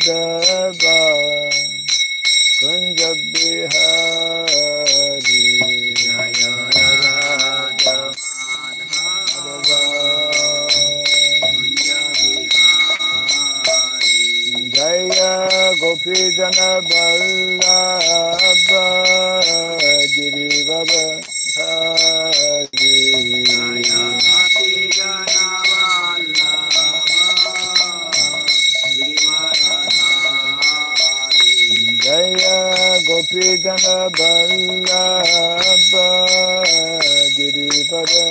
Madhava Kunja Bihari Jaya Radha Madhava Kunja Bihari Jaya Gopi Jana Vallabha Girivara Dhari Jaya Gopi Jana Jaya Gopi Jana Vallabha Girivara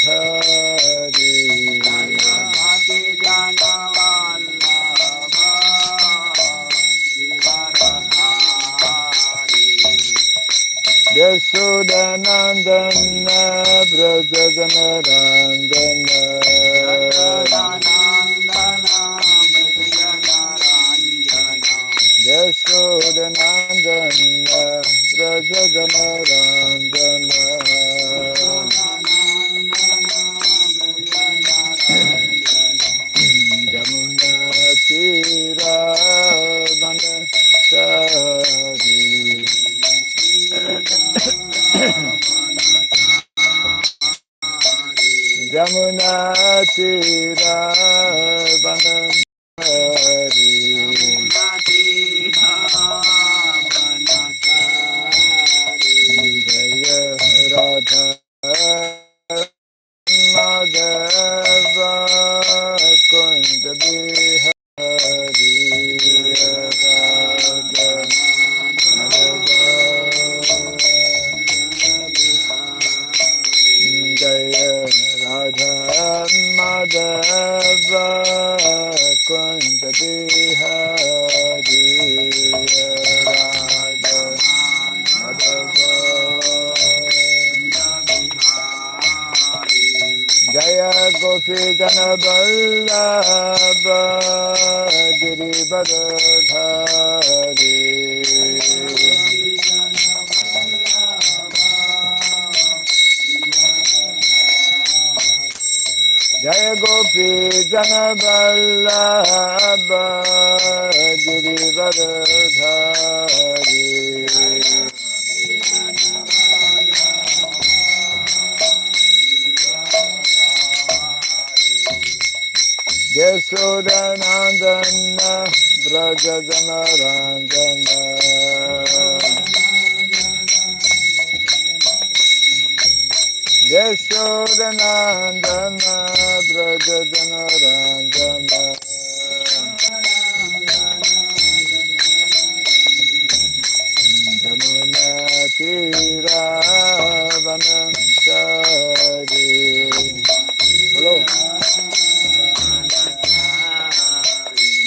Dhari Jaya Gopi Jana Vallabha Girivara Dhari Yashodanandana Braja Jana Rangana Yashodanandana Braja Jana Rangana Jamuna Tira Vanachari Jamuna Tira Vanachari Jaya Radha Madhava Kunja Bihari Radha Madhava Jaya Radha Madhava Kunja Bihari Radha Madhava Jaya Gopi Jana Vallabha Girivara Dhari Jaya Gopi Jana Vallabha Girivara Dhari Yashodanandana Braja Jana Rangana Yashodanandana Braja Jana Rangana Jamuna Tira Vanachari Hello.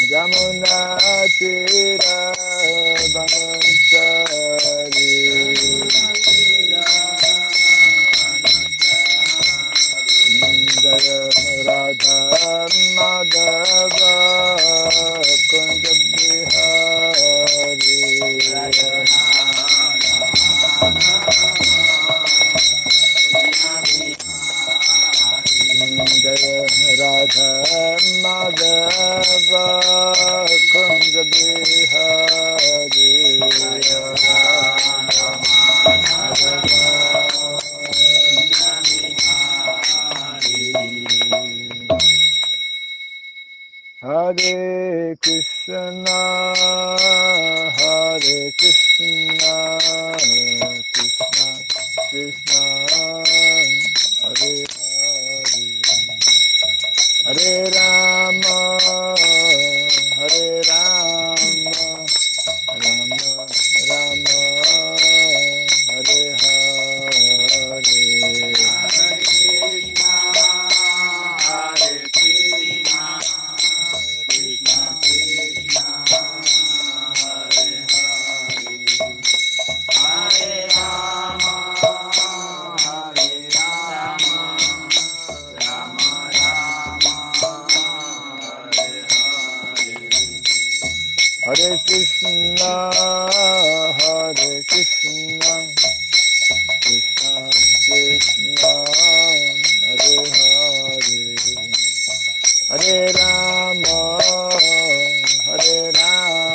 Jamuna Tira Vanachari Jaya Radha Madhava Kunja Bihari Jaya Radha Madhava Kunja Bihari Hare Krishna Hare Krishna Krishna Krishna Hare Hare Hare Rama Hare Rama Rama Rama Hare Hare Hare Krishna, Hare Krishna, Krishna Krishna, Hare Hare, Hare Rama, Hare Rama.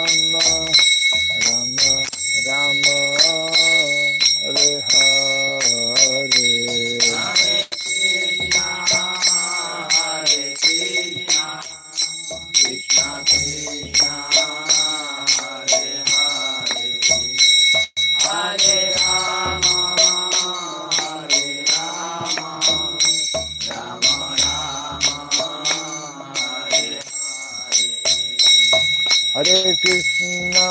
Hare Krishna,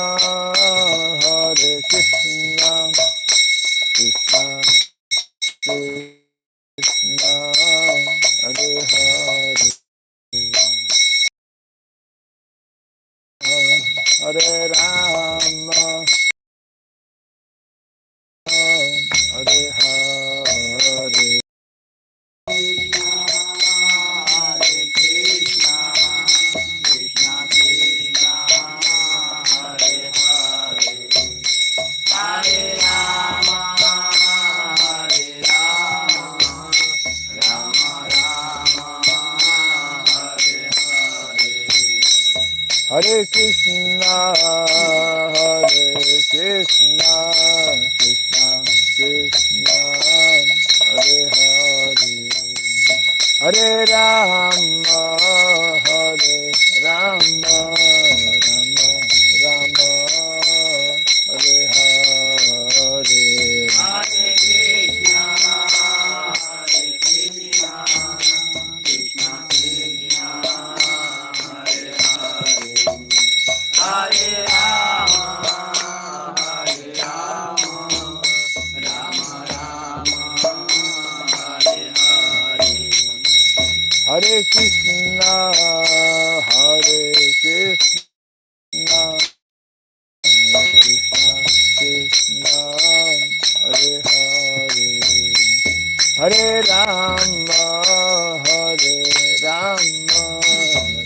Hare Krishna, Krishna Krishna, Hare Hare, Hare Rama, Hare Hare. Hare Krishna, Hare Krishna, Krishna Krishna, Hare Hare, Hare Rama, Hare Rama, Rama Rama, Hare Hare, Hare Krishna, Hare Krishna, Krishna Krishna, Hare Rama, Hare Rama, Rama Rama, Hare Hare, Hare Krishna, Hare Krishna, Krishna Krishna, Hare Hare, Hare Rama, Hare Rama,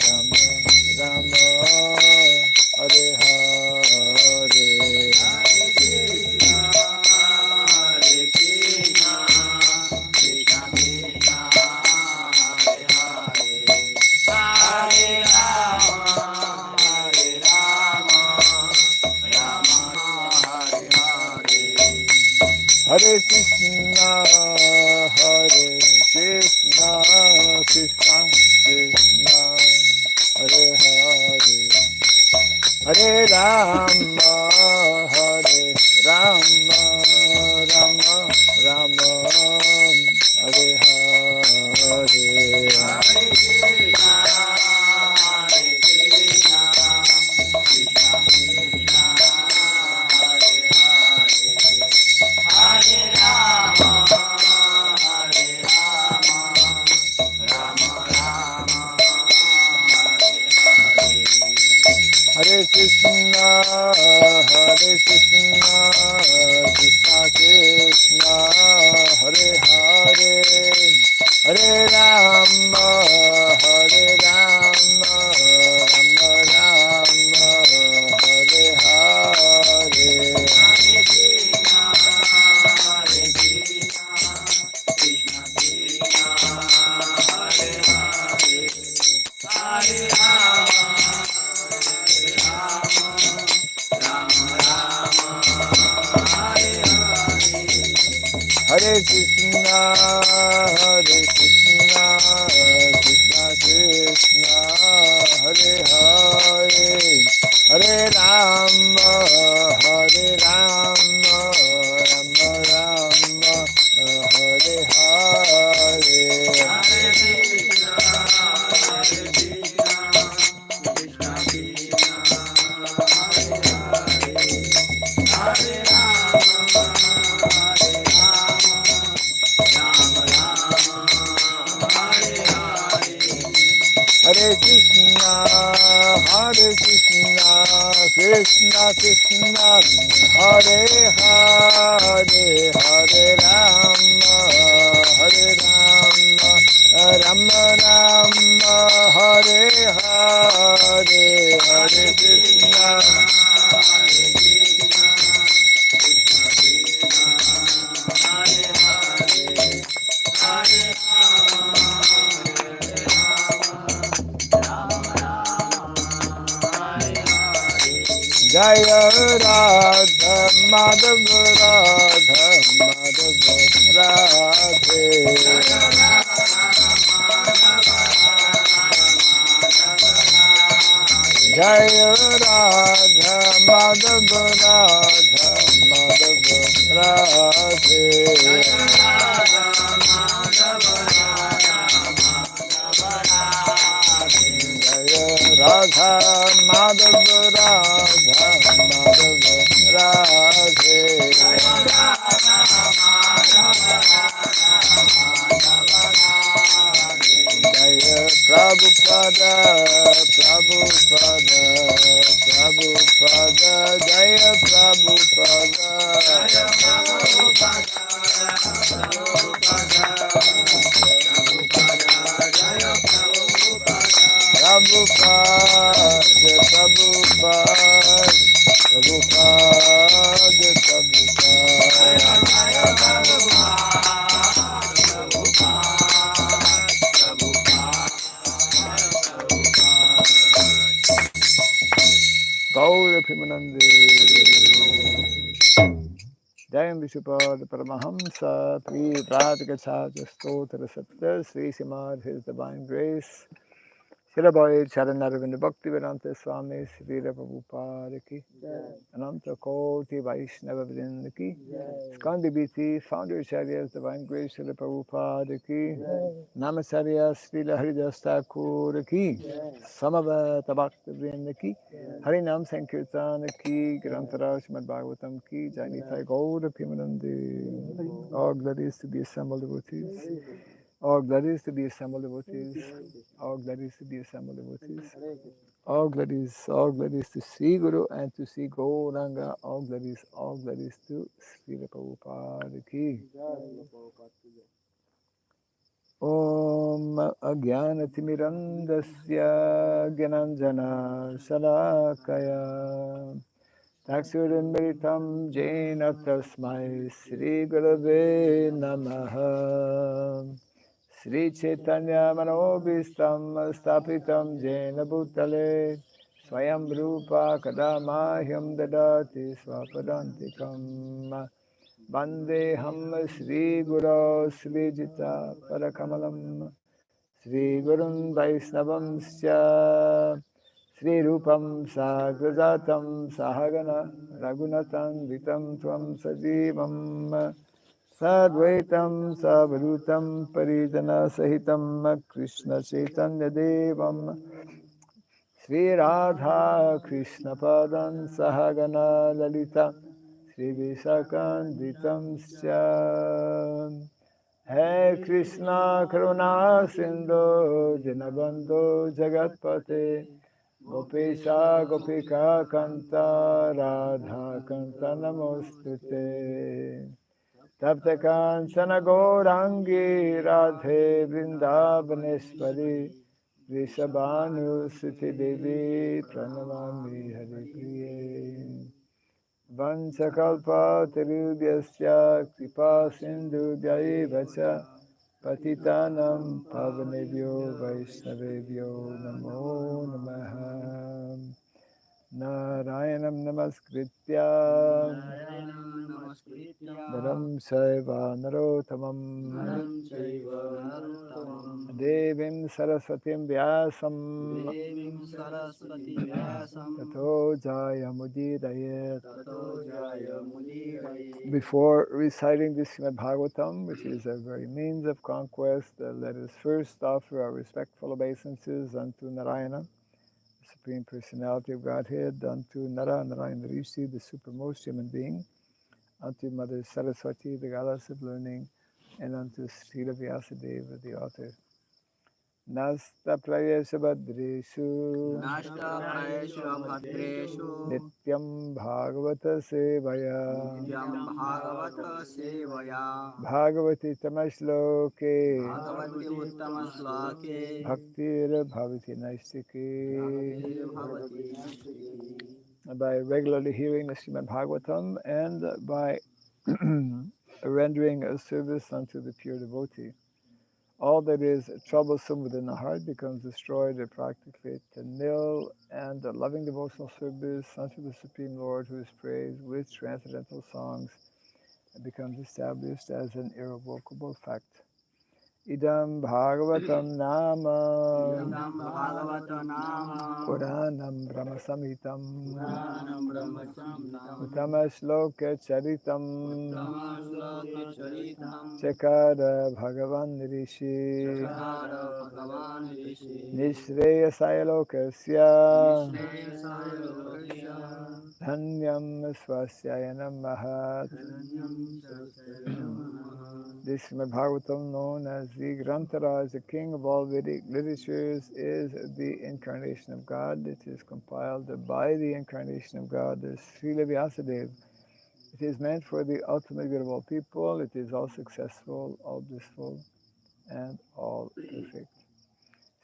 Rama Rama, Hare Hare, Hare Krishna, Hare Krishna, Krishna Krishna, Hare Hare, Hare Rama, Hare Rama, Rama Rama, Hare Hare, Hare Krishna, Hare Krishna, Krishna Krishna, Hare Hare, Hare Rama, Hare Rama, Rama Rama, Hare Hare, Hare Krishna, Hare Krishna, Krishna Krishna, Hare Hare, Hare Rama, Hare Rama, Rama Rama, Hare Hare, Hare Krishna, Hare Krishna, Krishna Krishna, Hare Hare, Hare Rama, Hare Rama, Rama Rama, Hare Hare, Hare Krishna, Hare Krishna, Krishna Krishna, Hare Hare, Hare Rama, Rama Rama, Hare Hare, Hare Krishna, Hare Krishna, Krishna Krishna, Hare Hare, Hare Rama, Hare Rama, Rama Rama, Hare Hare, Hare Krishna, Hare Krishna, Krishna Krishna, Hare Hare, Hare Rama, Hare Rama, Rama Rama, Hare Hare, Hare Krishna, Hare Krishna, Krishna Krishna, Hare Hare, Hare Rama, Hare Rama, Rama Rama, Hare Hare, Hare Krishna, Hare Krishna, Krishna Krishna, Hare Hare, Hare Rama, Hare Rama, Jaya Radha Madhava Radha Madhava Radhe, Jaya Radha Madhava Radha Madhava Radhe, Jaya Radha Madhav Radha Madhav Radhe Jaya Prabhupada Prabhupada Prabhupada Jaya Prabhupada Prabhupada Prabhupada Prabhupada Gaura Pimanande Jayam Vishupad Paramahamsa Pri Radhagachaja Stotra Sapta Sri Srimad His Divine Grace Shirabai Charanaravinda Bhakti Vedanta Swami Sri Prabhupada Ki Ananta Koti Vaishnava Vrinda Ki Skandi Biti Founder Acharyas Divine Grace Sri Prabhupada Ki Namasarya Sri Haridas Thakur Ki Samavata Bhakti Vrinda Ki Harinam Sankirtan Ki Grantara Srimad Bhagavatam Ki Jainitai Gaura Pimanandi. All glories to be assembled devotees. All glories to be assembled devotees. All glories to be assembled devotees. All glories to Sri Guru and to Sri Gauranga. All glories to Sri Prabhupada Ki. Om Ajnanatimirandasya Gyananjana Salakaya Taksurimritam Jena Tasmai Sri Gurave Namaha Sri Chaitanya Manobhistam Stapitam Jena Bhutale Swayam Rupa Kadamahyam Dadati Swapadantikam Vandeham Sri Guru Sri Jita Parakamalam Sri Gurun Vaisnavamsya Sri Rupam Sagrajatam Sahagana Raghunatan Vitam Tvam Sajivam Sadvaitam Savadhutam Parijana Sahitam Krishna Chaitanya Devam Sri Radha Krishna Padan Sahagana Lalita Sri Visakan Vitam Sya Hey Krishna Karuna Sindhu Dinabandhu Jagatpate Gopesha Gopika Kanta Radha Kanta Namostute Tapta Kanchana Gaurangi Radhe Vrindavaneshwari Vrishabhanu Suti Devi Pranamami Hari Priye Vanchakalpa Terubhyasya Kripa Sindhu Vacha Patitanam Pavanebhyo Vaishnavebhyo Namo Namaha Narayanam Namaskritya Dharam Saiva Narotamam Devim Saraswatim Vyasam Tato Jaya Mudidayet. Before reciting the Srimad Bhagavatam, which is a very means of conquest, let us first offer our respectful obeisances unto Narayana, the Supreme Personality of Godhead, unto Narayana Rishi, the supermost human being, unto Mother Saraswati, the goddess of learning, and unto Srila Vyasadeva, the author. Nasta Prayesha Bhadreshu Nityam Bhagavata Sevaya Bhagavati Tamashloke Bhaktir Bhavati Naistike. By regularly hearing the Srimad Bhagavatam and by rendering a service unto the pure devotee, all that is troublesome within the heart becomes destroyed or practically to nil, and a loving devotional service unto the Supreme Lord, who is praised with transcendental songs, becomes established as an irrevocable fact. Idam Bhagavatam Nama Idam Bhagavata Nama Puranam Brahma Samhitam Puranam Brahma Samhitam Uttama Shloka Charitam Uttama Shloka Charitam Chakara Bhagavan Rishi Chakara Bhagavan Rishi Nishreyasaya Lokasya Nishreyasaya Lokasya Dhanyam Swasyaya Mahat. Dhanyam Sasya Namaha. This Srimad Bhagavatam, known as the Granthara, the king of all Vedic literatures, is the incarnation of God. It is compiled by the incarnation of God, the Srila Vyasadeva. It is meant for the ultimate good of all people. It is all successful, all blissful, and all perfect.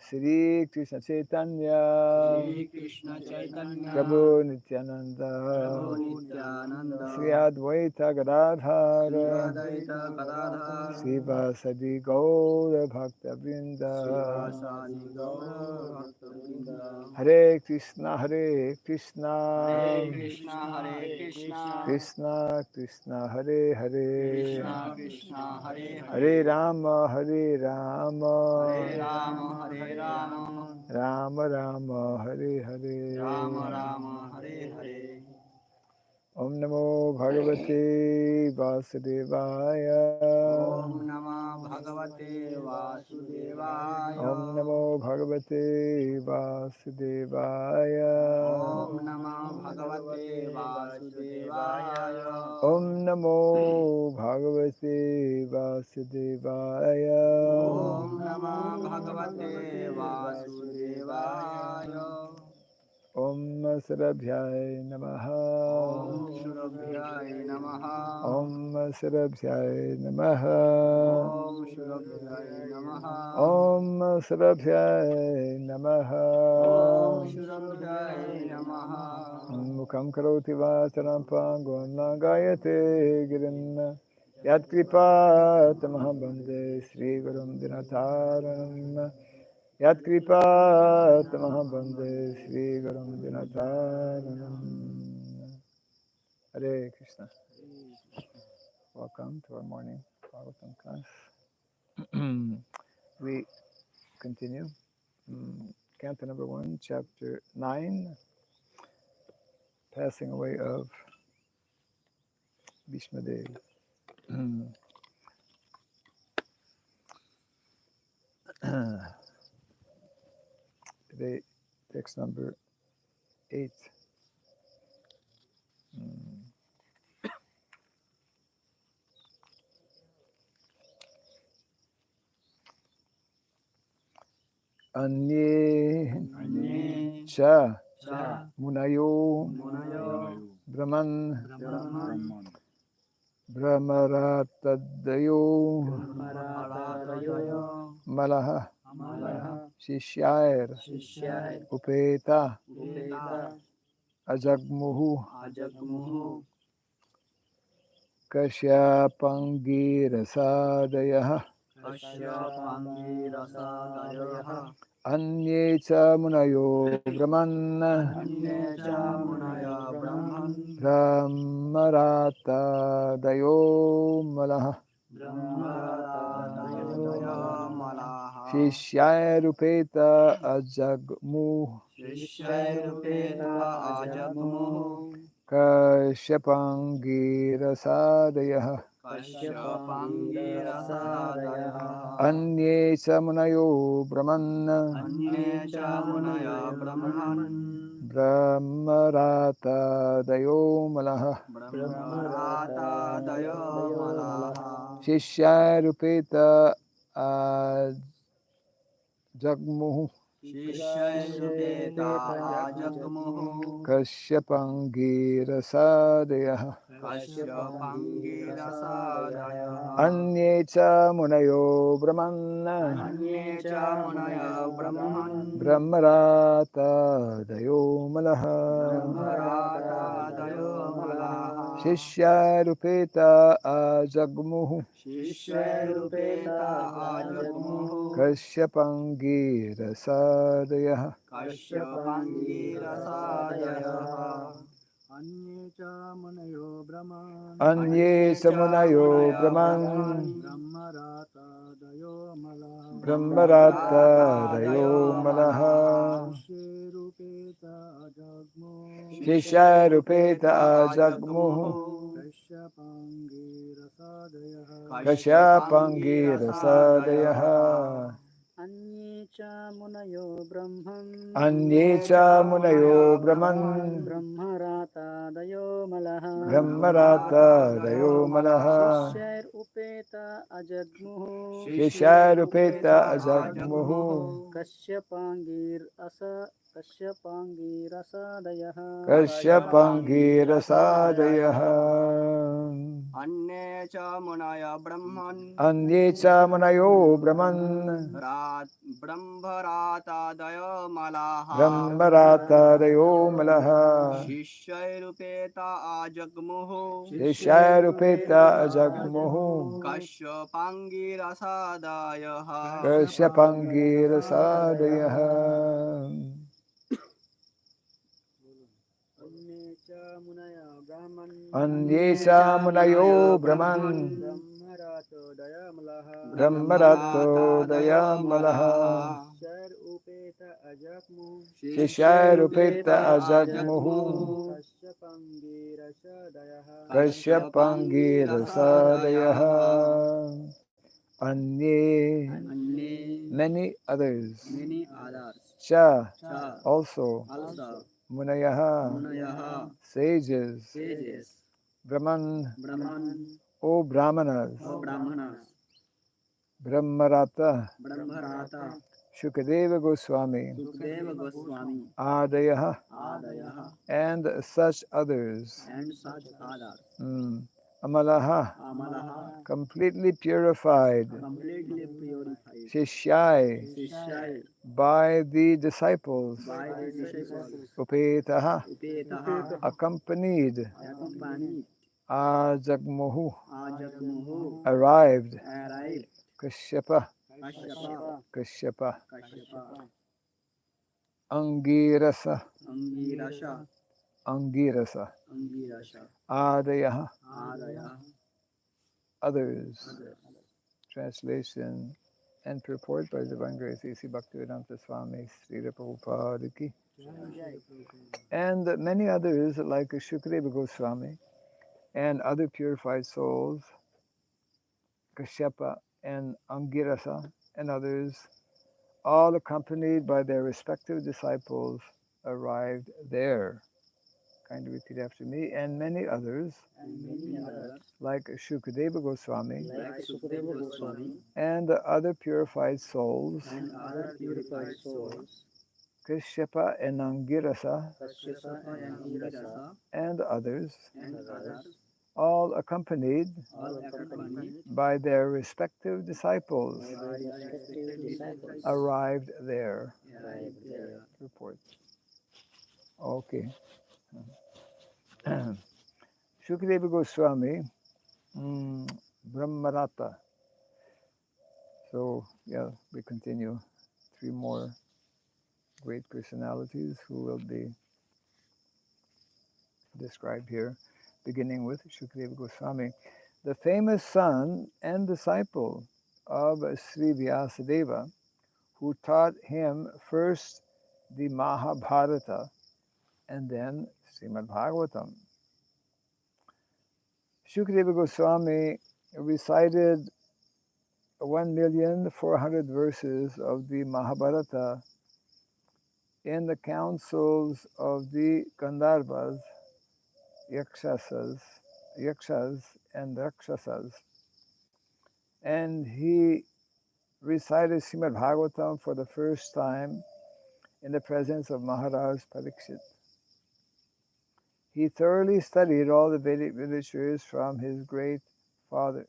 Sri Krishna Chaitanya Shri Krishna Chaitanya Prabhu Nityananda Prabhu Nityananda Sri Advaita Sri Gadadhara Advaita Gadadhar Sri Vasadi Gaura Bhakta Sri Vrinda Vasadi Gaura Bhakta Hare Krishna Hare Krishna Hare Krishna Hare Krishna Krishna Krishna Hare Hare Krishna Krishna Hare Hare Hare Rama Hare Hare Rama Rama Hare Rama Rama Rama Hare Rama Hare Rama Hare Hare Om Namo Bhagavate Vasudevaya Om Namah Bhagavate Vasudevaya Om Namo Bhagavate Vasudevaya Om Namah Bhagavate Vasudevaya Om Namo Bhagavate Vasudevaya Om Namah Bhagavate Vasudevaya Om Sarabhyai Namaha Om Shurabhyai Namaha Om Sarabhyai Namaha Om Shurabhyai Namaha Om Sarabhyai Namaha Om Shurabhyai Namaha Mukham Karoti Vacharam Pangon Langayate Girinna Yat Kripa Tamaham Bande Sri Gurum Dinataranam Yat Kripa Tamaham Bande Sri Gurum Dinataranam. Hare Krishna. Welcome to our morning Bhagavatam class. We continue. Canto number 1, chapter 9, passing away of Bhishmadev. Today, text number 8. Anye Anye cha Cha munayo Munayo brahman Brahman brahmaratadayo Brahmaratayo malaha Malaha shishair Shishyai upeta Upeta ajagmuhu Ajagmuhu kashyapangirasadayah Kashyapangi Rasadayaha anye cha munayo brahman Anye Cha Munaya Brahman brahmaratadayo malaha Brahmaratadaya Malaha Shishyarupeta ajagmu Shishairupeta Ajagmuhu Kashyapangirasadayah Kashyapangi Rasadayaha Anye samunayo brahman Anye Cha Munaya Brahman Brahmaratadayo malaha Brahmaratadaya Malaha Shishyarupeta ajagmu Shishairupeta Ajagmuhu Kashyapangirasadayah Kashyapangi Rasadayaha Anye cha munayo brahman Anye Cha Munaya Brahman Brahmaratadayo malaha Brahmaratadaya Malaha Shishyarupeta ajagmuhu Shishairupeta Ajagmuhu Kashyapangirasadayah Kashyapangi Rasadayaha Anye Cha Munayo Brahman Anye samunayo brahman Brahmaratadayo Brahmarata Malaha Shishrupeta ajagmo Shisharupeta Ajagmuhu Kashyapangirasadayah Kashyapangir Sadayaha Anye cha munayo brahman Anyecha Munayo Brahman Brahmarata dayo malaha Brahmarata Dayo Malaha Shishair upeta ajagmuhu Shisharupeta Ajagmuhu Kashyapangir asadayaha Kashyapangir Sadayaha Anye cha munaya brahman Anyecha Munayo Brahman Brahmarata dayo malaha Brahmarata Dayo Malaha Shishairupeta ajagmuhu Shisharupeta Ajagmuhu Kashyapangirasadayah Kashyapangir Sadayaha Anyecha munaya brahman Anyecha Munayo Brahman Brahmarato dayamalaha Brahmarato Dayamalaha Shar upeta ajakmu Shisharupeta Ajagmuhu Kashyapangirasadayah Kashyapangir Sadayaha Anye Anye many others many others Cha cha also also Munayaha munayaha sages sages Brahman Brahman O Brahmanas O brahmanas Brahmarata Brahmarata Shukadeva Goswami Sukadeva Goswami Adayaha Adayaha and such others and such others Amalaha Amalaha completely purified completely purified Shishyai Sishai by the disciples by the disciples Upetaha Upetaha accompanied accompanied Ajagmuhu Ajagmuhu arrived arrived Kashyapa Kashyapa Kashyapa Kashyapa Angirasa Angirasha Angirasa Angirasha Adayaha Adaya others others translation and purport by Divine Grace A.C. Bhaktivedanta Swami Srila Prabhupada ki and many others like Shukadeva Goswami and other purified souls Kashyapa and Angirasa and others all accompanied by their respective disciples arrived there. Kindly repeat after me. And many others like Shukadeva Goswami like Sukadeva Goswami and other purified souls and other purified souls Kashyapa and Angirasa Kashyapa and Angirasa and others and others all accompanied all accompanied by their respective disciples by their respective disciples arrived there. arrived there. Report. Okay. Shukadeva Goswami, Brahmarata. So, yeah, we continue. 3 more great personalities who will be described here, beginning with Shukadeva Goswami, the famous son and disciple of Sri Vyasadeva, who taught him first the Mahabharata and then Srimad Bhagavatam. Shukadeva Goswami recited 1,400,000 verses of the Mahabharata in the councils of the Gandharvas, Yakshas and Rakshasas. And he recited Srimad Bhagavatam for the first time in the presence of Maharaj Parikshit. He thoroughly studied all the Vedic literatures from his great father.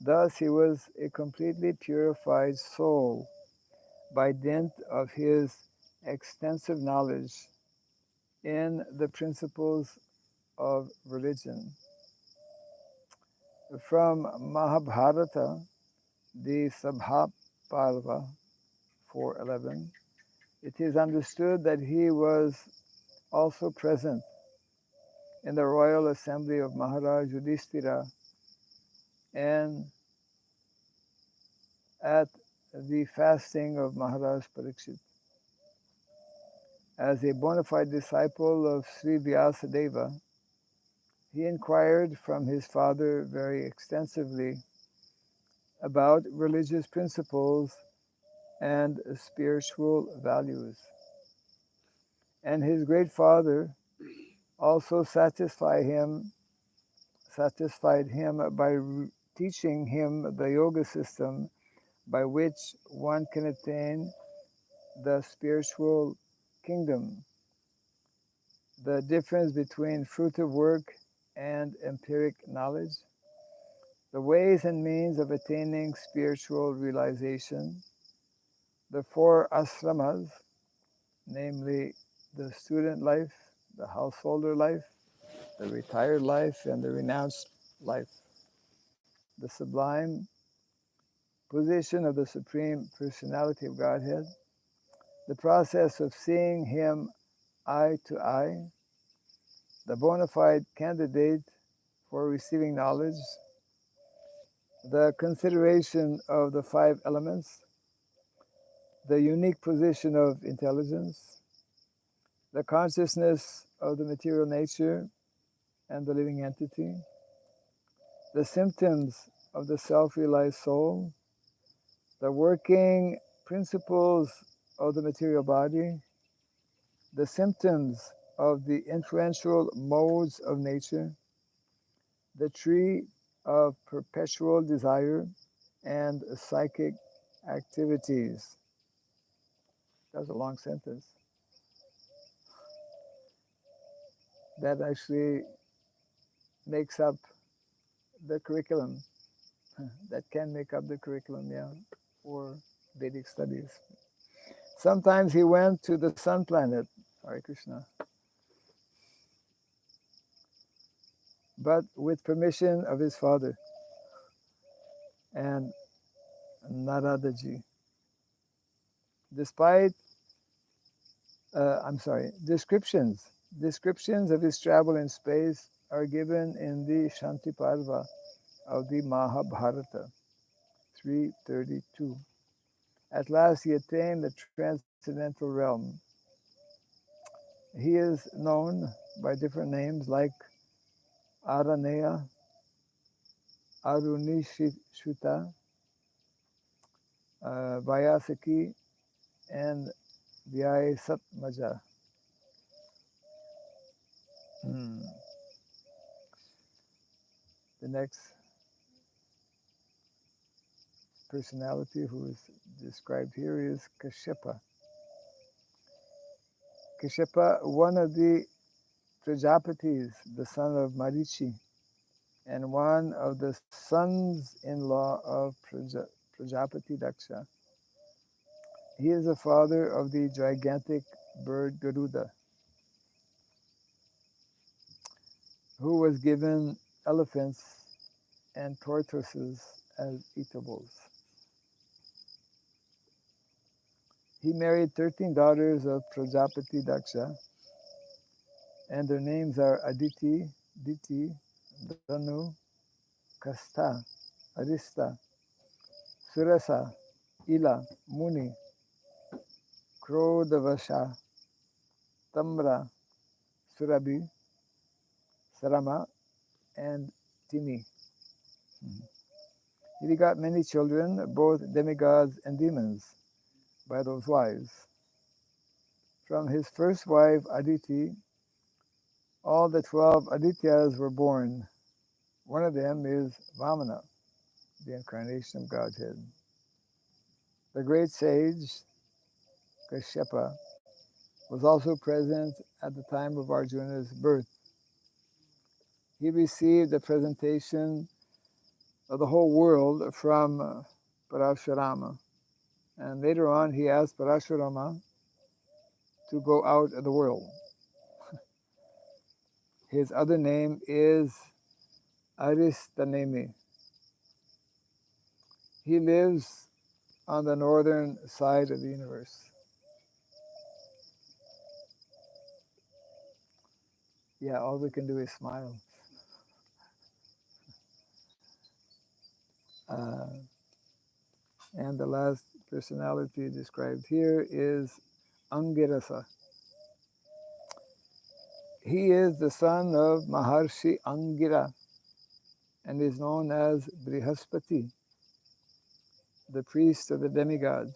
Thus he was a completely purified soul by dint of his extensive knowledge in the principles of religion. From Mahabharata, the Sabhaparva 4:11, it is understood that he was also present in the royal assembly of Maharaj Yudhishthira and at the fasting of Maharaj Parikshit. As a bona fide disciple of Sri Vyasadeva, he inquired from his father very extensively about religious principles and spiritual values. And his great father also satisfied him by teaching him the yoga system by which one can attain the spiritual kingdom, the difference between fruitive work and empiric knowledge, the ways and means of attaining spiritual realization, the four asramas, namely the student life, the householder life, the retired life, and the renounced life, the sublime position of the Supreme Personality of Godhead, the process of seeing Him eye to eye, the bona fide candidate for receiving knowledge, the consideration of the five elements, the unique position of intelligence, the consciousness of the material nature and the living entity, the symptoms of the self-realized soul, the working principles of the material body, the symptoms of the influential modes of nature, the tree of perpetual desire, and psychic activities. That's a long sentence. That actually makes up the curriculum. That can make up the curriculum, yeah, for Vedic studies. Sometimes he went to the sun planet, Hare Krishna, but with permission of his father and Naradaji. Despite, descriptions of his travel in space are given in the Shanti Parva of the Mahabharata, 332. At last he attained the transcendental realm. He is known by different names like Araneya, Arunishuta, Vyasaki, and Vyasatmaja. The next personality who is described here is Kashyapa. Kashyapa, one of the Prajapatis, the son of Marichi, and one of the sons-in-law of Prajapati Daksha. He is the father of the gigantic bird Garuda, who was given elephants and tortoises as eatables. He married 13 daughters of Prajapati Daksha, and their names are Aditi, Diti, Danu, Kastha, Arista, Surasa, Ila, Muni, Krodavasha, Tamra, Surabhi, Sarama, and Timi. He begot many children, both demigods and demons, by those wives. From his first wife, Aditi, all the 12 Adityas were born. One of them is Vamana, the incarnation of Godhead. The great sage, Kashyapa, was also present at the time of Arjuna's birth. He received the presentation of the whole world from Parashurama. And later on, he asked Parashurama to go out of the world. His other name is Aristanemi. He lives on the northern side of the universe. Yeah, all we can do is smile. And And the last personality described here is Angirasa. He is the son of Maharshi Angira and is known as Brihaspati, the priest of the demigods.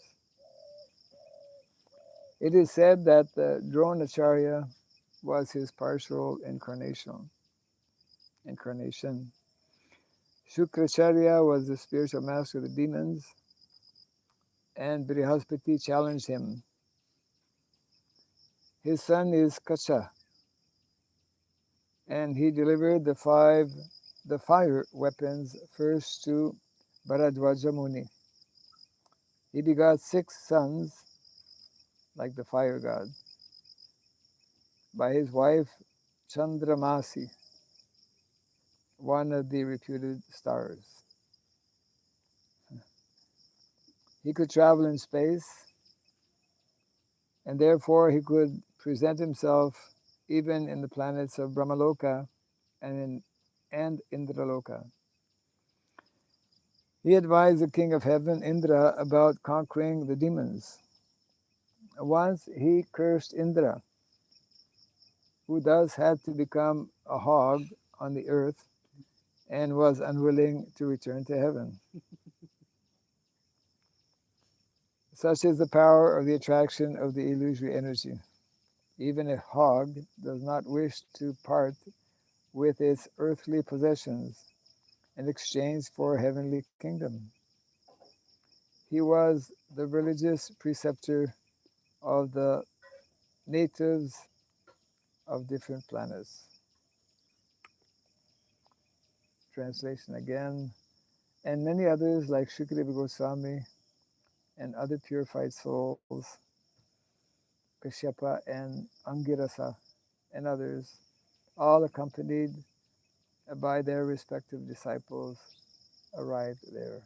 It is said that Dronacharya was his partial incarnation. Shukracharya was the spiritual master of the demons, and Brihaspati challenged him. His son is Kacha, and he delivered the fire weapons first to Bharadwaja Muni. He begot 6 sons, like the fire god, by his wife Chandramasi, one of the reputed stars. He could travel in space, and therefore he could present himself even in the planets of Brahmaloka and Indraloka. He advised the king of heaven, Indra, about conquering the demons. Once he cursed Indra, who thus had to become a hog on the earth and was unwilling to return to heaven. Such is the power of the attraction of the illusory energy. Even a hog does not wish to part with its earthly possessions in exchange for a heavenly kingdom. He was the religious preceptor of the natives of different planets. Translation again. And many others like Shukadeva Goswami and other purified souls, Kashyapa and Angirasa and others, all accompanied by their respective disciples, arrived there.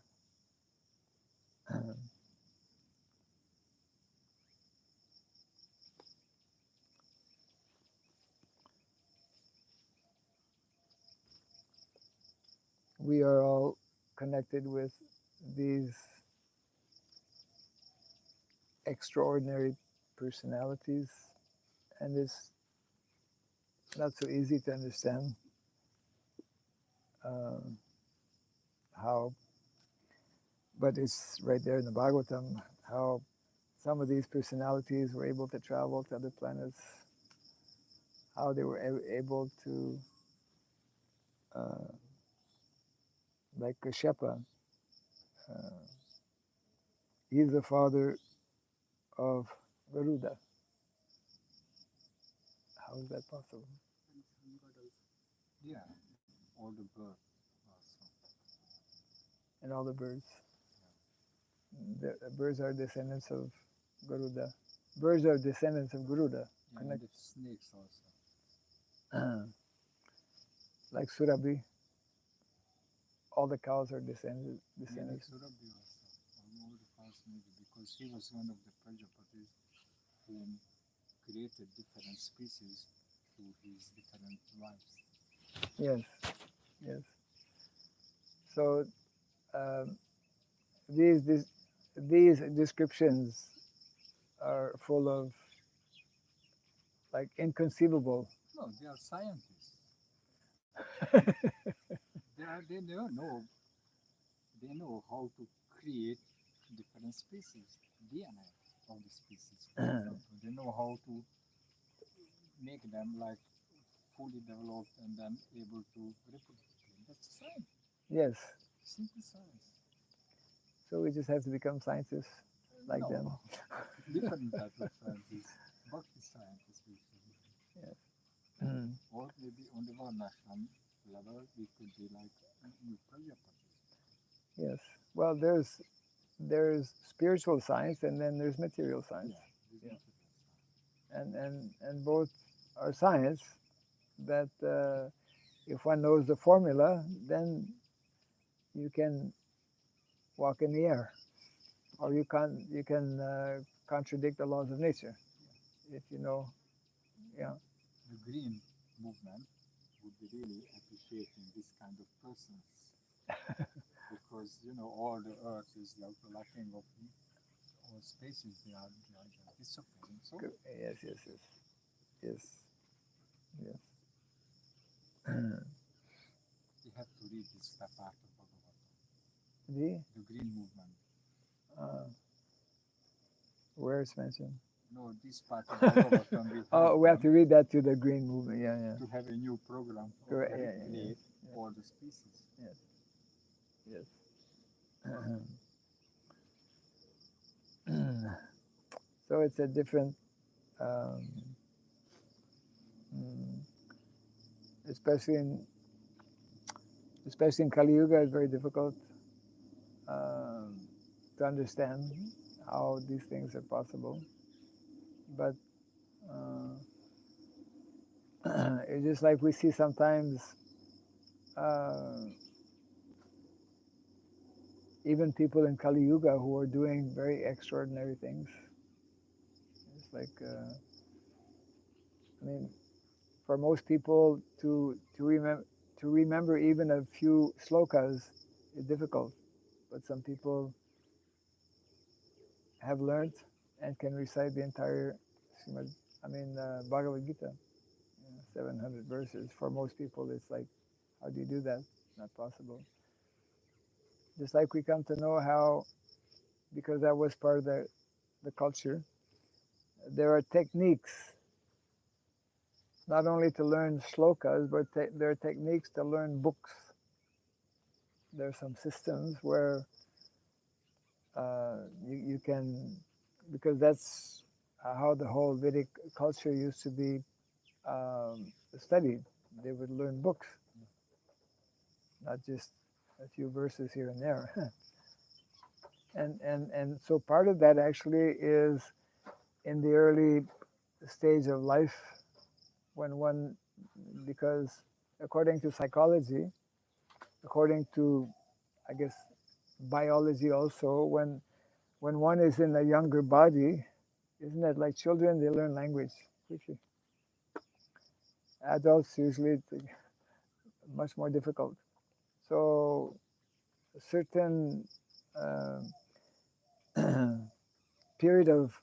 We are all connected with these extraordinary personalities, and it's not so easy to understand um, how, but it's right there in the Bhagavatam, how some of these personalities were able to travel to other planets, how they were able to, uh, like Kashyapa, uh, he's the father of Garuda. How is that possible? Yeah, all the bird also. And all the birds. The birds are descendants of Garuda. Birds are descendants of Garuda. And the snakes also. Like Surabhi, all the cows are descendants. Yeah, like Surabhi also. All the cows maybe because he was one of the Prajapatis who created different species through his different wives. Yes, yes. So um, these, these these descriptions are full of like inconceivable. No, they are scientists. They don't know. They know how to create different species, DNA of the species, for example. They know how to make them like fully developed and then able to replicate. That's science, Yes. simple science. So we just have to become scientists like them. No, different type of scientists, bhakti scientists, basically. Yes. Or maybe on the Varnashram level, we could be like new Prajapati. Yes. Well, there's spiritual science and then there's material science. Yeah, And both are science that if one knows the formula, then you can walk in the air, or you can contradict the laws of nature if you know. Yeah. the green movement would be really appreciating this kind of persons. because all the earth is lacking of all spaces. They are just disappearing. So Yes, yes, yes, yes, yes. we have to read this part of Bhagavatam, The the green movement. uh, where it's mentioned. No, this part of Bhagavatam we have Oh, we have one to read that to the green movement. Yeah, yeah. to have a new program to Correct. Yeah, yeah, recreate yeah, all the species. yes, yes. So it's a different, um, mm, especially in Kali Yuga, it's very difficult um, to understand how these things are possible. But uh, it's just like we see sometimes, uh, even people in Kali Yuga who are doing very extraordinary things. It's like, I mean, for most people to remember even a few slokas is difficult, but some people have learned and can recite the entire Srimad, Bhagavad Gita, 700 verses. For most people, it's like, how do you do that? Not possible. Just like we come to know how, because that was part of the culture, there are techniques not only to learn slokas, but there are techniques to learn books. There are some systems where you can, because that's how the whole Vedic culture used to be studied. They would learn books, not just a few verses here and there. And so part of that actually is in the early stage of life when one, because according to psychology, according to, I guess, biology also, when one is in a younger body, isn't it like children, they learn language quickly. Adults usually it's much more difficult. So a certain uh, period of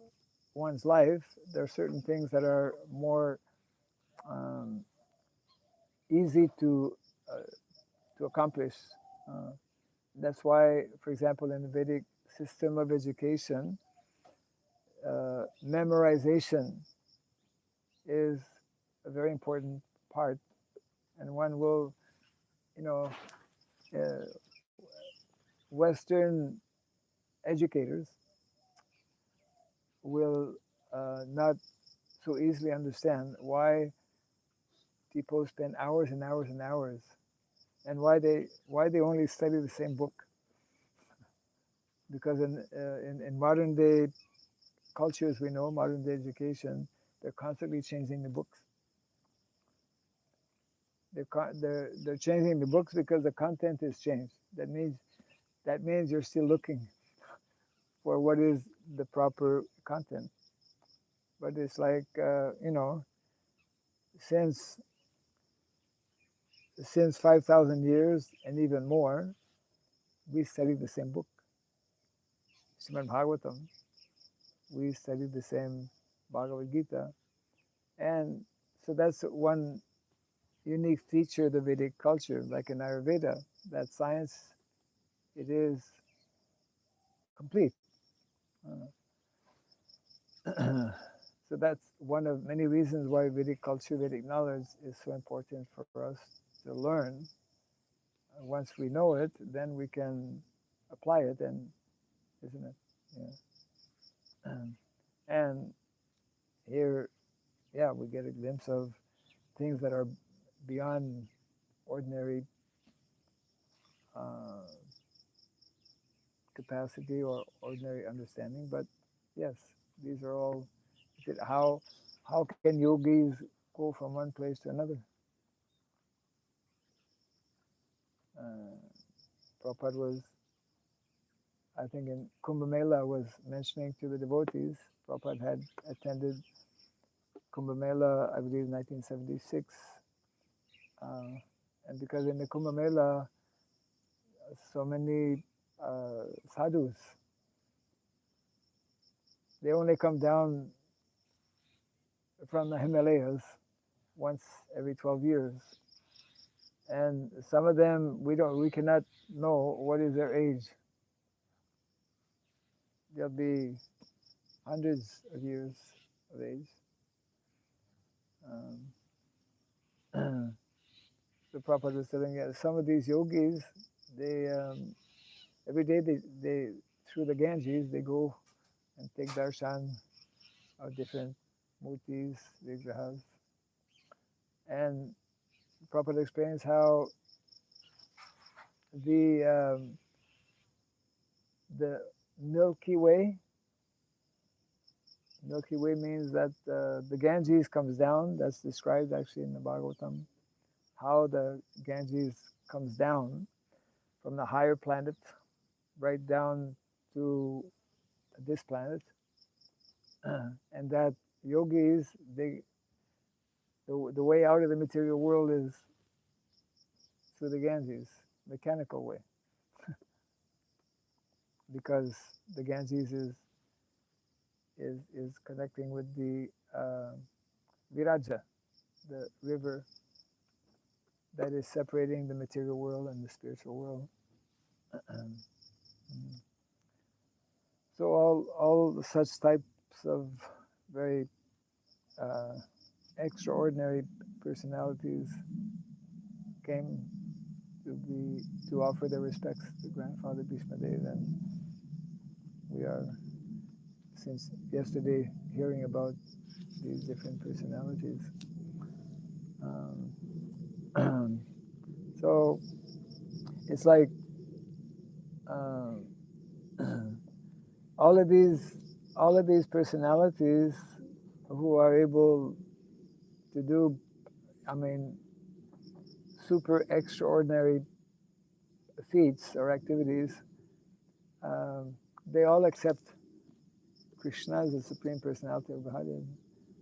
one's life, there are certain things that are more um, easy uh, to accomplish. Uh, that's why, for example, in the Vedic system of education, memorization is a very important part, and one will, you know, uh, Western educators will not so easily understand why people spend hours and hours and hours, and why they only study the same book. Because in modern day culture, as we know, modern day education, they're constantly changing the books. They're changing the books because the content is changed. That means you're still looking for what is the proper content. But it's like since 5,000 years and even more, we study the same book, Srimad Bhagavatam. We study the same Bhagavad Gita, and so that's one unique feature of the Vedic culture, like in Ayurveda, that science, it is complete. So that's one of many reasons why Vedic culture, Vedic knowledge is so important for us to learn. Once we know it, then we can apply it, and isn't it? Yeah. And here, yeah, we get a glimpse of things that are beyond ordinary uh, capacity or ordinary understanding. But yes, these are all. How can yogis go from one place to another? Uh, Prabhupada was, I think, in Kumbh Mela was mentioning to the devotees. Prabhupada had attended Kumbh Mela, I believe, 1976. And because in the Kumbh Mela, so many sadhus. They only come down from the Himalayas once every 12 years. And some of them we cannot know what is their age. They'll be hundreds of years of age. The Prabhupada was telling us some of these yogis, they every day they through the Ganges they go and take darshan of different murtis, vigrahas, and Prabhupada explains how the the Milky Way. Milky Way means that the Ganges comes down. That's described actually in the Bhagavatam. How the Ganges comes down from the higher planet right down to this planet, and that yogis the way out of the material world is through the Ganges, mechanical way, because the Ganges is connecting with the Viraja, the river that is separating the material world and the spiritual world. So all such types of very extraordinary personalities came to offer their respects to Grandfather Bhishma Dev, and we are since yesterday hearing about these different personalities. So it's like all of these personalities who are able to do, I mean, super extraordinary feats or activities, they all accept Krishna as the Supreme Personality of Godhead.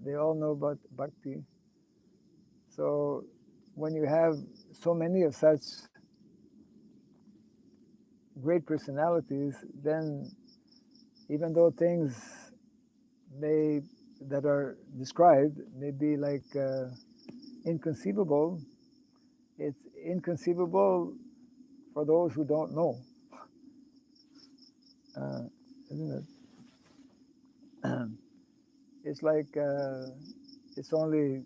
They all know about bhakti. So when you have so many of such great personalities, then even though things that are described may be like inconceivable, it's inconceivable for those who don't know, isn't it? It's like it's only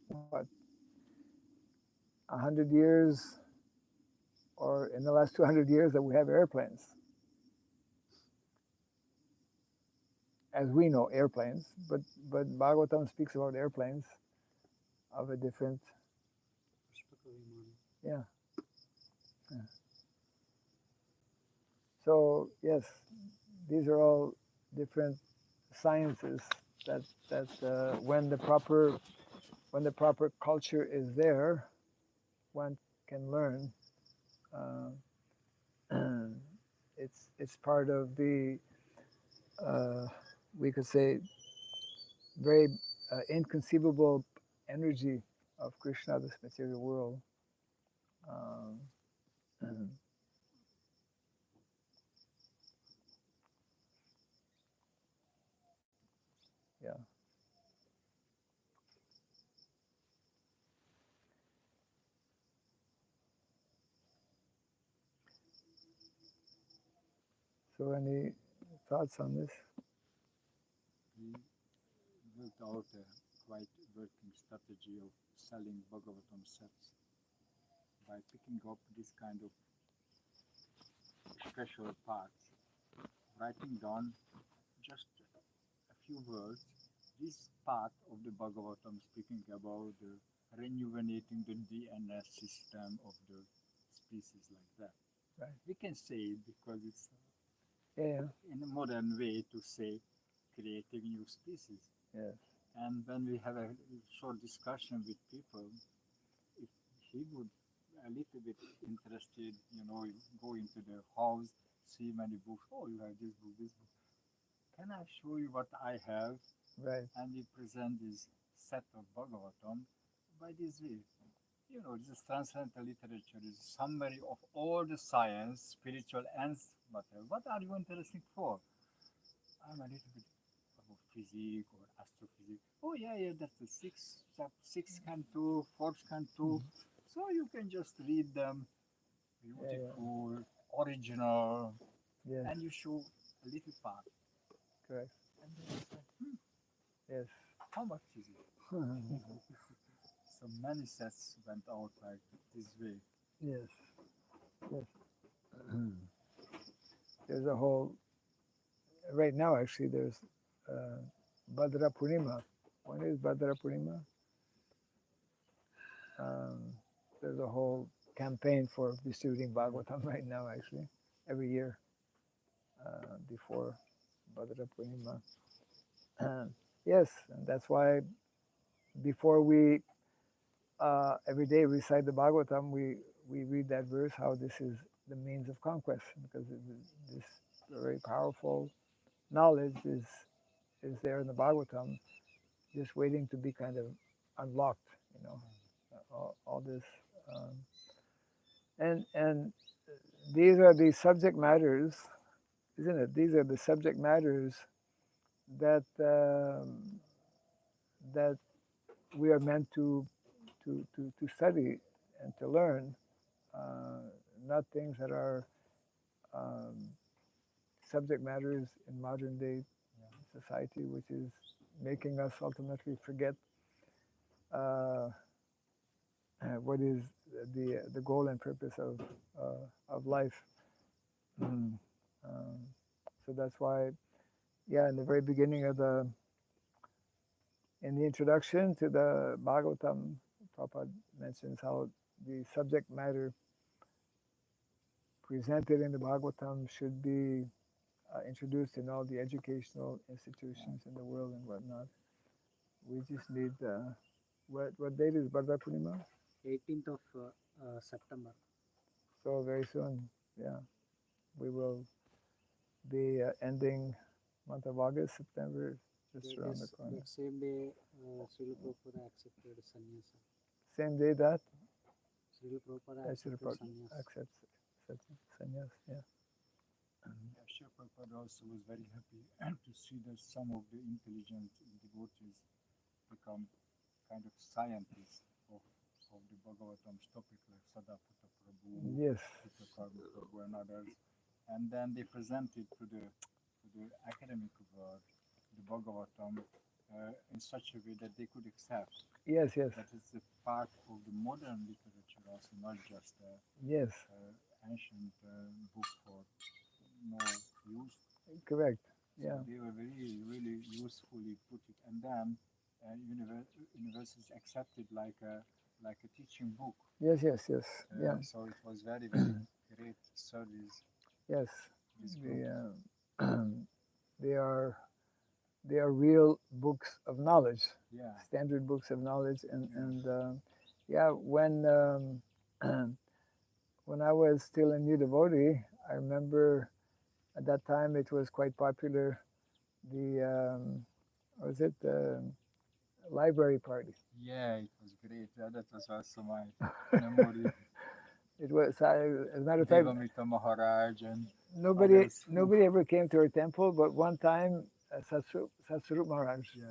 what 100 years, or in the last 200 years, that we have airplanes, as we know airplanes. But Bhagavatam speaks about airplanes of a different, yeah. So yes, these are all different sciences that when the proper culture is there, one can learn. Uh, it's part of the we could say very inconceivable energy of Krishna, this material world. Um, yeah. So any thoughts on this? He worked out a quite working strategy of selling Bhagavatam sets by picking up this kind of special parts, writing down just a few words. This part of the Bhagavatam speaking about the rejuvenating the DNA system of the species like that. Right. We can say it because it's Yeah. in a modern way to say creating new species. Yes. And when we have a short discussion with people, if he would a little bit interested, you go into the house, see many books. Oh, you have this book, this book. Can I show you what I have? Right. And we present this set of Bhagavatam by this way. This transcendental literature is summary of all the science, spiritual and matter. What are you interested for? I'm a little bit about physics or astrophysics. Oh yeah, yeah, that's the sixth canto, fourth canto. So you can just read them, Yeah. beautiful, original, Yes. and you show a little part. Correct. And then it's like, Yes. how much is it? So many sets went out like this way. Yes. Yes. There's a whole. Right now, actually, there's uh, Bhadra Purnima. When is Bhadra Purnima? Um, there's a whole campaign for distributing Bhagavatam right now, actually, every year before Bhadra Purnima. Yes, and that's why before we every day recite the Bhagavatam, we read that verse, how this is the means of conquest, because this very powerful knowledge is there in the Bhagavatam, just waiting to be kind of unlocked, all this. Um, and these are the subject matters, isn't it? These are the subject matters that that we are meant to study and to learn, uh, not things that are um, subject matters in modern day society, which is making us ultimately forget uh, what is the goal and purpose of life. Mm. Um, so that's why, yeah, in the very beginning of in the introduction to the Bhagavatam, Prabhupada mentions how the subject matter presented in the Bhagavatam should be introduced in all the educational institutions in the world and whatnot. We just need what date is Bhadra Purnima? 18th of September. So very soon, yeah, we will be ending month of August, September, just around the corner. That same day, Srila Prabhupada accepted sannyasa. Same day that Srila Prabhupada Srila accepted Prabhupada sannyasa. accepts sannyas. Yeah. Yeah, Srila Prabhupada also was very happy to see that some of the intelligent devotees become kind of scientists of the Bhagavatam's topic, like Sadaputta Prabhu, Yes. Karma Prabhu, and others. And then they presented to the academic world the Bhagavatam in such a way that they could accept Yes. Yes. that it's a part of the modern literature, also not just Yes. ancient book for no use. Correct. So Yeah. they were very, really usefully put it, and then universities accepted like a teaching book. Yes. Yes. Yes. Yeah. So it was very, very great service. Yes. This group. The they are they are real books of knowledge, Yeah. standard books of knowledge, and Yeah. yeah, when I was still a new devotee, I remember at that time it was quite popular. The was it the library party? Yeah, it was great. That was also my memory. It was, as a matter of fact, Devamrita Maharaj and nobody others. nobody ever came to our temple, but one time Satsvarup Maharaj Yeah,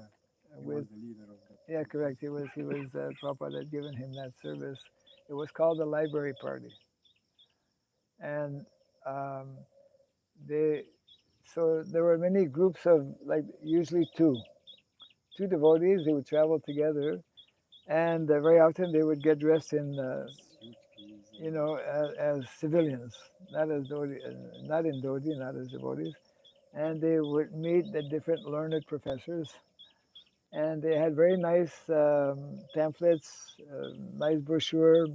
he with was the leader of that. yeah, correct. He was Prabhupada had given him that service. It was called the library party, and um, they so there were many groups of like usually two devotees. They would travel together, and very often they would get dressed in as civilians, not as not in dhoti, not as devotees, and they would meet the different learned professors, and they had very nice pamphlets, nice brochure,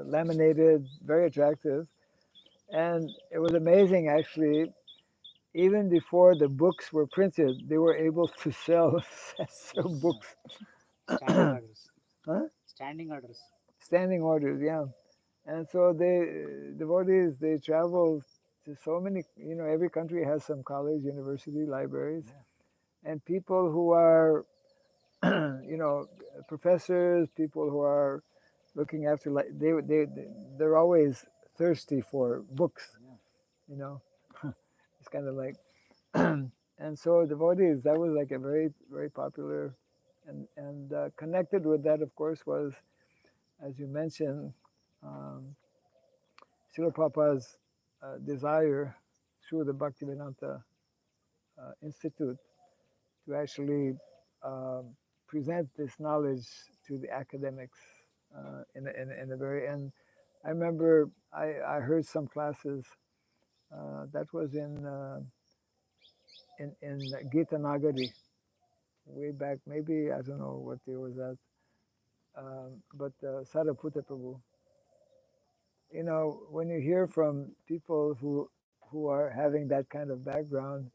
laminated, very attractive, and it was amazing actually. Even before the books were printed, they were able to sell sets of Yes. books. Standing orders. Huh? Standing orders. Standing orders, yeah. And so devotees, they travel to so many, every country has some college, university, libraries, Yeah. and people who are, know, professors, people who are looking after, like they're always thirsty for books, Yeah. you know. It's kind of like, and so devotees, that was like a very, very popular, and connected with that, of course, was, as you mentioned, um, Srila Prabhupada's desire through the Bhaktivedanta Institute to actually present this knowledge to the academics in a very, and I remember I heard some classes that was in Gita Nagari way back, maybe I don't know what year was that, but Saraputta Prabhu. You know, when you hear from people who are having that kind of background,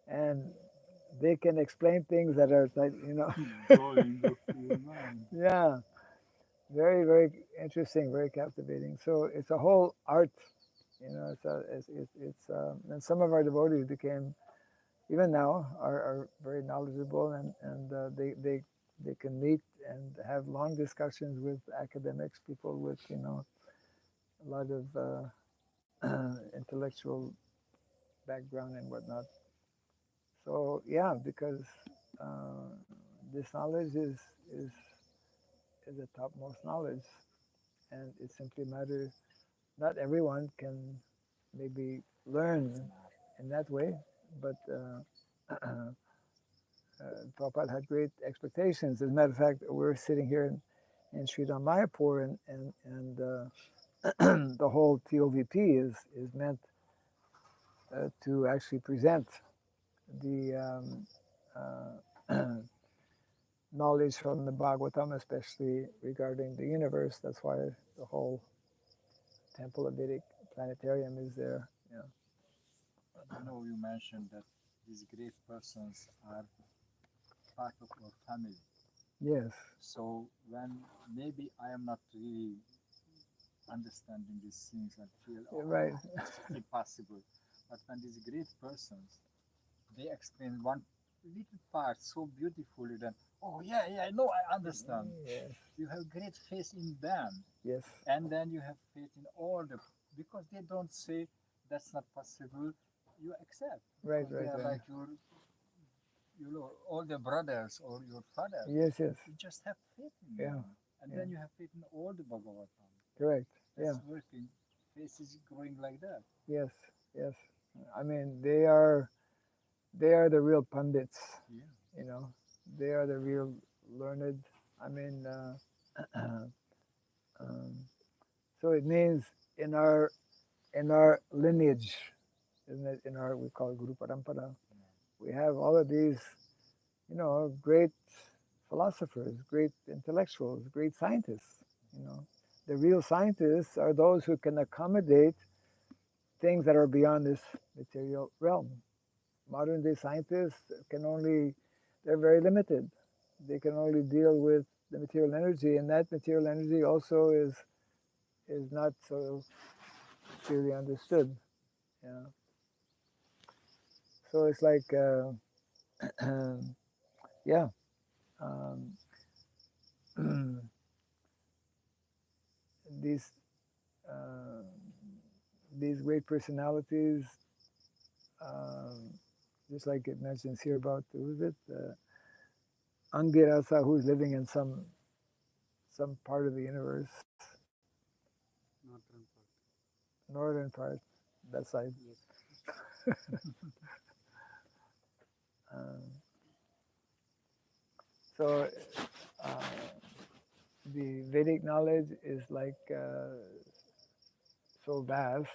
and they can explain things that are like, you know, Blowing up your mind. yeah, very, very interesting, very captivating. So it's a whole art, you know. And some of our devotees became, even now, are very knowledgeable, and they can meet and have long discussions with academics, people with, you know, a lot of intellectual background and whatnot. So yeah, because uh, this knowledge is is the topmost knowledge, and it simply matters. Not everyone can maybe learn in that way, but Prabhupada had great expectations. As a matter of fact, we're sitting here in Sridham Mayapur, and the whole TOVP is meant to actually present the knowledge from the Bhagavatam, especially regarding the universe. That's why the whole Temple of Vedic Planetarium is there. Yeah. You mentioned that these great persons are part of our family. Yes. So when maybe I am not really understanding these things and feel, Right. it's just impossible. But when these great persons, they explain one little part so beautifully that, oh yeah, yeah, no, I understand. Yes. You have great faith in them, Yes. and then you have faith in all the, because they don't say that's not possible. You accept Right. because they Right. are Right. like your, you know, all the brothers or your father. Yes. Yes. You just have faith in Yeah. them, and Yeah. then you have faith in all the Bhagavatam. Correct. That's Yeah. working. Faith is growing like that. Yes. Yes. I mean, they are the real pundits. Yeah. You know, they are the real learned. I mean, um, so it means in our lineage, isn't it? In our, we call it Guru Parampara, we have all of these, you know, great philosophers, great intellectuals, great scientists. You know, the real scientists are those who can accommodate things that are beyond this material realm. Modern day scientists can only, they're very limited. They can only deal with the material energy, and that material energy also is not so clearly understood. Yeah. So it's like, yeah, um, these uh, these great personalities, um, just like it mentions here about, who's it, Angirasa, who's living in some part of the universe, Northern part. northern part, that side. Yes. Um, so the Vedic knowledge is like so vast,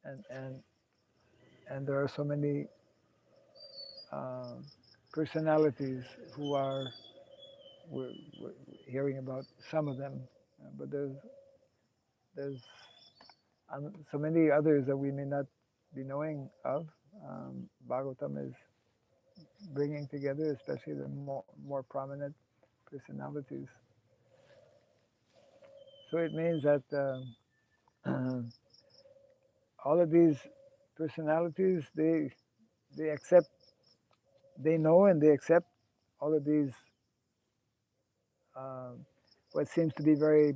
and there are so many um, personalities who are, we're hearing about some of them, but there's so many others that we may not be knowing of. Bhagavatam is bringing together, especially the more prominent personalities. So it means that all of these personalities, they accept, they know and they accept all of these what seems to be very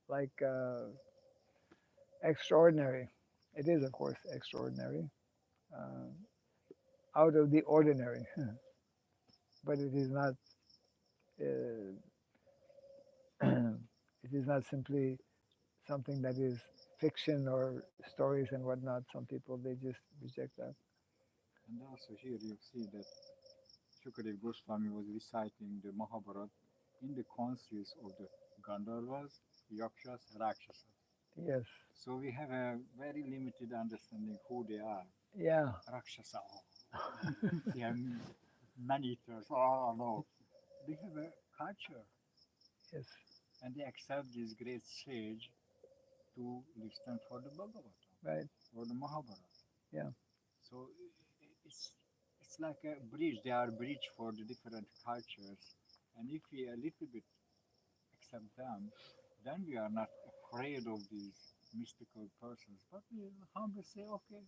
like extraordinary. It is, of course, extraordinary, uh, out of the ordinary, but it is not. It is not simply something that is fiction or stories and whatnot. Some people they just reject that. And also here you see that Shukadev Goswami was reciting the Mahabharata in the conscience of the Gandharvas, Yakshas, Rakshasas. Yes. So we have a very limited understanding who they are. Yeah. Rakshasa, they are man-eaters. Oh no, they have a culture Yes. and they accept this great sage to listen for the Bhagavatam Right. or the Mahabharata. Yeah. So it's like a bridge. They are bridge for the different cultures, and if we a little bit accept them, then we are not afraid of these mystical persons. But we humbly say, okay,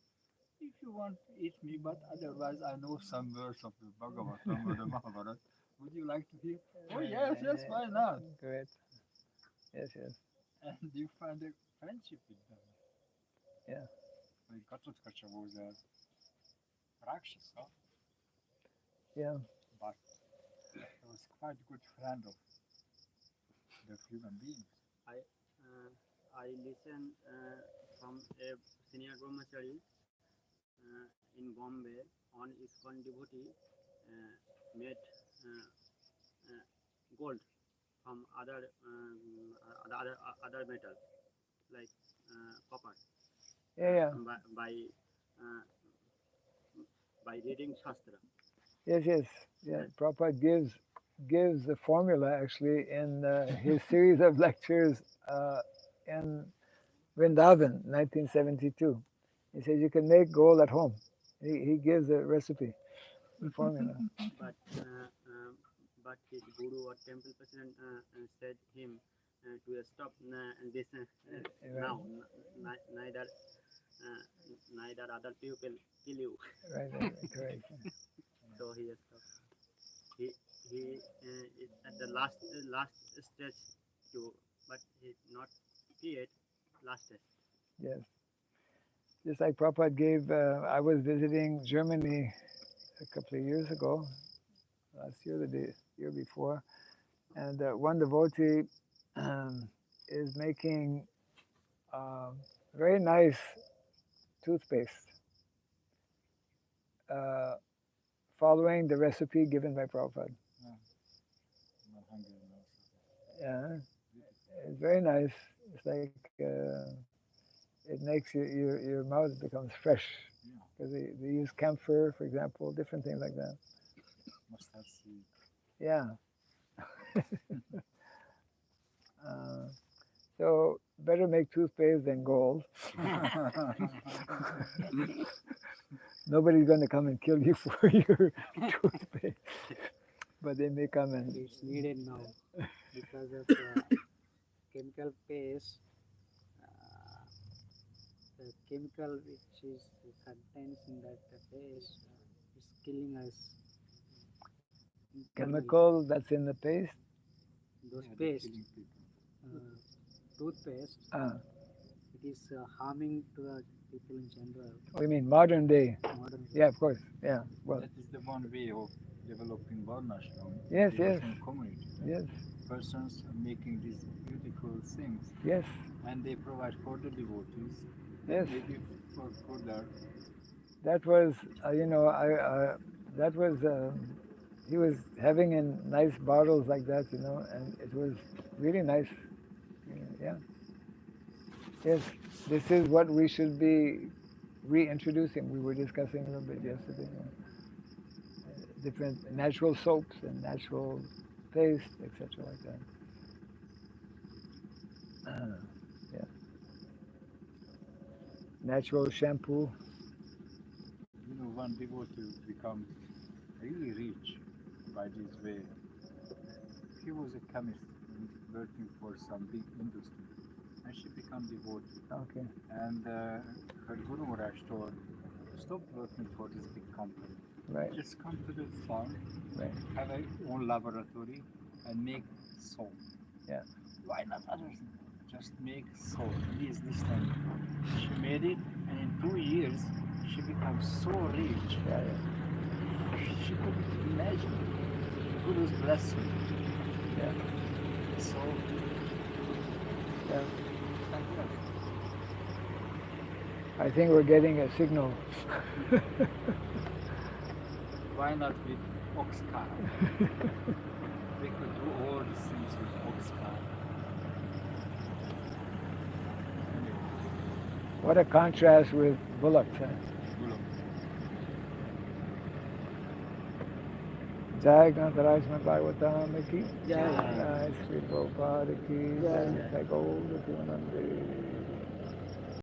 if you want, eat me. But otherwise, I know some verse of the Bhagavatam or the Mahabharata. Would you like to hear? Oh yes, yes. Why not? Great. Yes. Yes. And you find a friendship with them. Yeah. Like Gatotkacha was a Rakshasa, Yeah. but he was quite a good friend of the human beings. I listen from a senior brahmachari in Bombay on ISKCON devotee made uh, uh, gold from other metal like copper Yeah. Yeah. uh, by reading Shastra. Yes. Yes. Yeah. And Prabhupada gives the formula actually in his series of lectures in Vrindavan, 1972. He says you can make gold at home. He gives the recipe, the formula. but uh, um, but his guru or temple president said him to stop this now. Neither neither other people kill you. Right. Correct. So he stopped. He is at the last stage to, but he not yet last stage. Yes. Just like Prabhupada gave, I was visiting Germany a couple of years ago, last year, the year before, and one devotee is making very nice toothpaste, uh, following the recipe given by Prabhupada. Yeah, I'm Hungarian also. Yeah, Beautiful. it's very nice. It's like it makes your mouth becomes fresh Yeah, because they use camphor, for example, different things like that. mustard seed. Yeah. Uh, so better make toothpaste than gold. Nobody's going to come and kill you for your toothpaste, but they may come and. It's needed now because of chemical paste. Uh, the chemical which is contains in that paste is killing us internally. Chemical that's in the paste. Those Yeah, they're paste, killing people. uh, toothpaste, Ah, it is harming to the people in general. what do you mean modern day? Modern Yeah, of course. Yeah. Well, That is the one way of developing Varnashram, yes. devotional community. Yes. Persons are making these beautiful things Yes. and they provide for the devotees. Yes. Then maybe for their That was, that was, he was having in nice bottles like that, and it was really nice. Yeah. Yes. This is what we should be reintroducing. We were discussing a little bit yesterday. Different natural soaps and natural paste, etc., like that. Yeah. Natural shampoo. one devotee become really rich by this way. He was a chemist working for some big industry, and she became devotee. Okay. And her Guru Maharaj told, stop working for this big company. Right. Just come to the farm, Right. have a own laboratory, and make soul. Yeah. Why not other thing? Just make soul. Please, this time. She made it, and in 2 years, she becomes so rich. Yeah, yeah. She couldn't imagine. Guru's blessing. Yeah. So, Yeah. thank God. I think we're getting a signal. Why not with ox cart? We could do all these things with ox cart. Anyway, What a contrast with bullocks. Huh? Bullock. Jai Gantharaj Srimad Bhagavatam ki Jai. Jai Sri Prabhupada ki Jai Jai. Jai Gaur Premanande